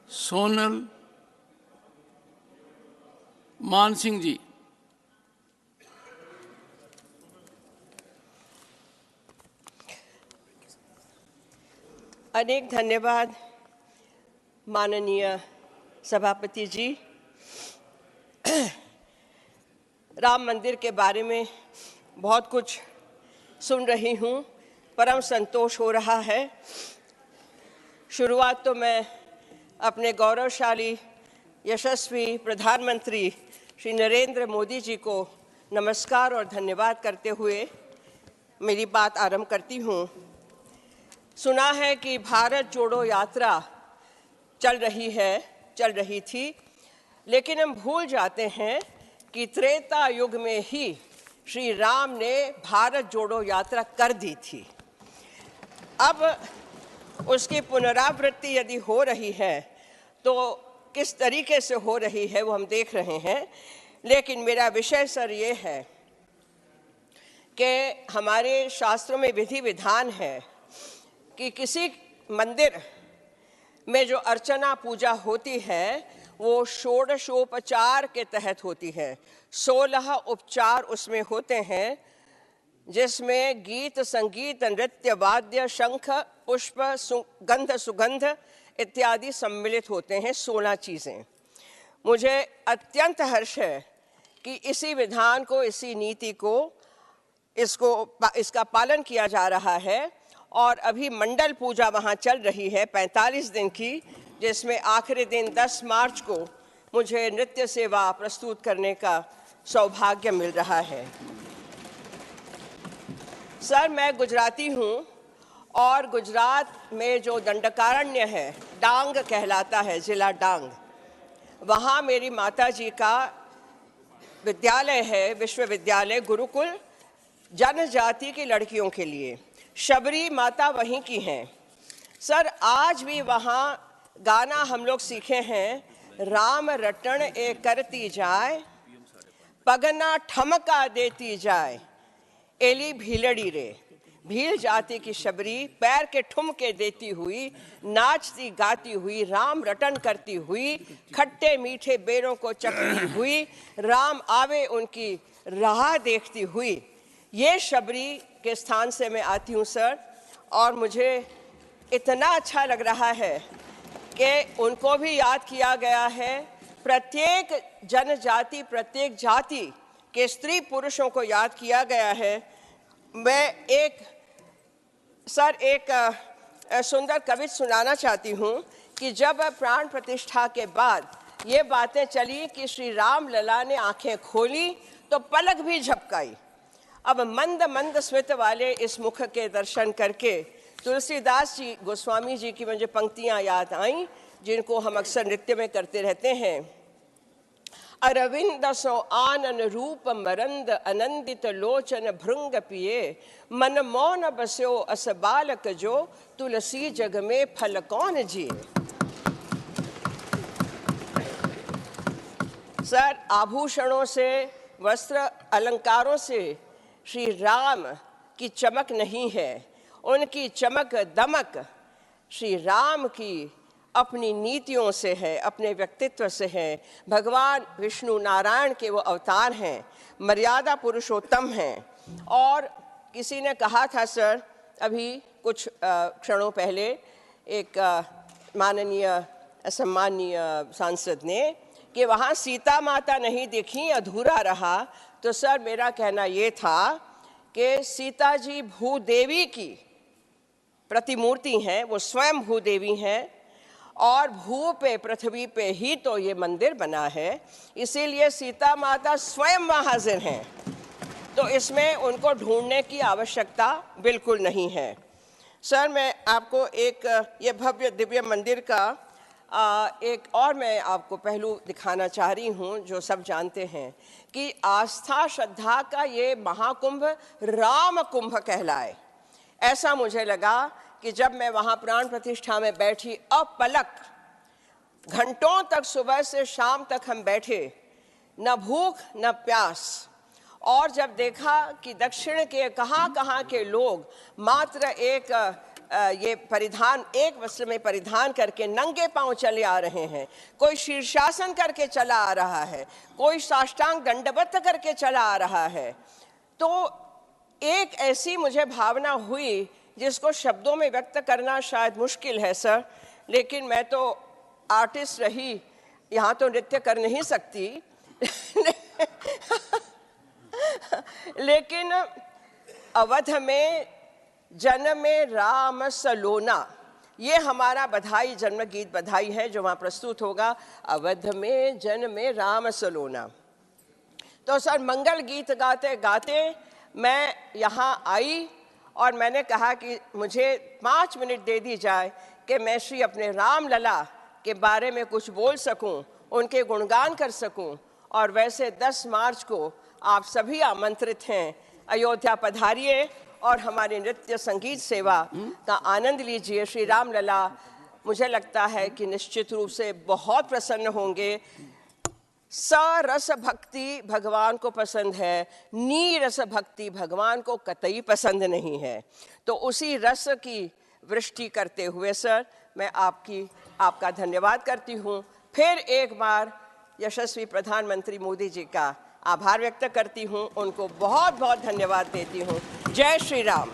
सोनल मान सिंह जी। अनेक धन्यवाद माननीय सभापति जी। राम मंदिर के बारे में बहुत कुछ सुन रही हूँ, परम संतोष हो रहा है। शुरुआत तो मैं अपने गौरवशाली यशस्वी प्रधानमंत्री श्री नरेंद्र मोदी जी को नमस्कार और धन्यवाद करते हुए मेरी बात आरंभ करती हूँ। सुना है कि भारत जोड़ो यात्रा चल रही थी, लेकिन हम भूल जाते हैं कि त्रेता युग में ही श्री राम ने भारत जोड़ो यात्रा कर दी थी। अब उसकी पुनरावृत्ति यदि हो रही है तो किस तरीके से हो रही है वो हम देख रहे हैं। लेकिन मेरा विषय सर ये है कि हमारे शास्त्रों में विधि विधान है कि किसी मंदिर में जो अर्चना पूजा होती है वो षोडशोपचार के तहत होती है। 16 उपचार उसमें होते हैं, जिसमें गीत, संगीत, नृत्य, वाद्य, शंख, पुष्प, गंध, सुगंध इत्यादि सम्मिलित होते हैं। 16 चीज़ें। मुझे अत्यंत हर्ष है कि इसी विधान को, इसी नीति को, इसका पालन किया जा रहा है। और अभी मंडल पूजा वहाँ चल रही है 45 दिन की, जिसमें आखिरी दिन 10 मार्च को मुझे नृत्य सेवा प्रस्तुत करने का सौभाग्य मिल रहा है। सर, मैं गुजराती हूँ और गुजरात में जो दंडकारण्य है, डांग कहलाता है, ज़िला डांग, वहाँ मेरी माता जी का विद्यालय है, विश्वविद्यालय गुरुकुल, जनजाति की लड़कियों के लिए। शबरी माता वहीं की हैं। सर, आज भी वहाँ गाना हम लोग सीखे हैं, राम रटन ए करती जाए, पगना ठमका देती जाए, एली भीलड़ी रे। भील जाति की शबरी पैर के ठुमके देती हुई, नाचती गाती हुई, राम रटन करती हुई, खट्टे मीठे बेरों को चखती हुई, राम आवे उनकी राह देखती हुई। ये शबरी के स्थान से मैं आती हूँ सर, और मुझे इतना अच्छा लग रहा है कि उनको भी याद किया गया है। प्रत्येक जनजाति, प्रत्येक जाति के स्त्री पुरुषों को याद किया गया है। मैं एक सुंदर कविता सुनाना चाहती हूँ कि जब प्राण प्रतिष्ठा के बाद ये बातें चली कि श्री राम लला ने आंखें खोली तो पलक भी झपकाई। अब मंद मंद स्मित वाले इस मुख के दर्शन करके तुलसीदास जी गोस्वामी जी की मुझे पंक्तियाँ याद आईं, जिनको हम अक्सर नृत्य में करते रहते हैं। अरविंद सो आनन रूप मरंद, अनंदित लोचन भृंग पिए, मन मौन बस्यो अस बालक जो, तुलसी जग में फल कौन जिए। सर, आभूषणों से, वस्त्र अलंकारों से श्री राम की चमक नहीं है, उनकी चमक दमक श्री राम की अपनी नीतियों से है, अपने व्यक्तित्व से है। भगवान विष्णु नारायण के वो अवतार हैं, मर्यादा पुरुषोत्तम हैं। और किसी ने कहा था सर, अभी कुछ क्षणों पहले, एक माननीय सम्माननीय सांसद ने, कि वहाँ सीता माता नहीं दिखी, अधूरा रहा। तो सर, मेरा कहना ये था कि सीता जी भूदेवी की प्रतिमूर्ति हैं, वो स्वयं भूदेवी हैं, और भू पे, पृथ्वी पे ही तो ये मंदिर बना है, इसीलिए सीता माता स्वयं वहाँ हाजिर हैं। तो इसमें उनको ढूंढने की आवश्यकता बिल्कुल नहीं है। सर, मैं आपको एक ये भव्य दिव्य मंदिर का एक और मैं आपको पहलू दिखाना चाह रही हूँ, जो सब जानते हैं कि आस्था श्रद्धा का ये महाकुंभ राम कुंभ कहलाए। ऐसा मुझे लगा कि जब मैं वहाँ प्राण प्रतिष्ठा में बैठी, अपलक घंटों तक, सुबह से शाम तक हम बैठे, न भूख न प्यास। और जब देखा कि दक्षिण के कहाँ कहाँ के लोग मात्र एक ये परिधान, एक वस्त्र में परिधान करके नंगे पांव चले आ रहे हैं, कोई शीर्षासन करके चला आ रहा है, कोई साष्टांग दंडवत करके चला आ रहा है। तो एक ऐसी मुझे भावना हुई जिसको शब्दों में व्यक्त करना शायद मुश्किल है सर, लेकिन मैं तो आर्टिस्ट रही, यहाँ तो नृत्य कर नहीं सकती लेकिन अवध में जन्मे राम सलोना, ये हमारा बधाई, जन्म गीत बधाई है जो वहाँ प्रस्तुत होगा। अवध में जन्मे राम सलोना। तो सर मंगल गीत गाते गाते मैं यहाँ आई और मैंने कहा कि मुझे 5 मिनट दे दी जाए कि मैं श्री अपने राम लला के बारे में कुछ बोल सकूं, उनके गुणगान कर सकूं। और वैसे 10 मार्च को आप सभी आमंत्रित हैं, अयोध्या पधारिए और हमारी नृत्य संगीत सेवा का आनंद लीजिए। श्री राम लला मुझे लगता है कि निश्चित रूप से बहुत प्रसन्न होंगे। सरस भक्ति भगवान को पसंद है, नीरस भक्ति भगवान को कतई पसंद नहीं है। तो उसी रस की वृष्टि करते हुए सर मैं आपका धन्यवाद करती हूँ। फिर एक बार यशस्वी प्रधानमंत्री मोदी जी का आभार व्यक्त करती हूँ, उनको बहुत बहुत धन्यवाद देती हूँ। जय श्री राम।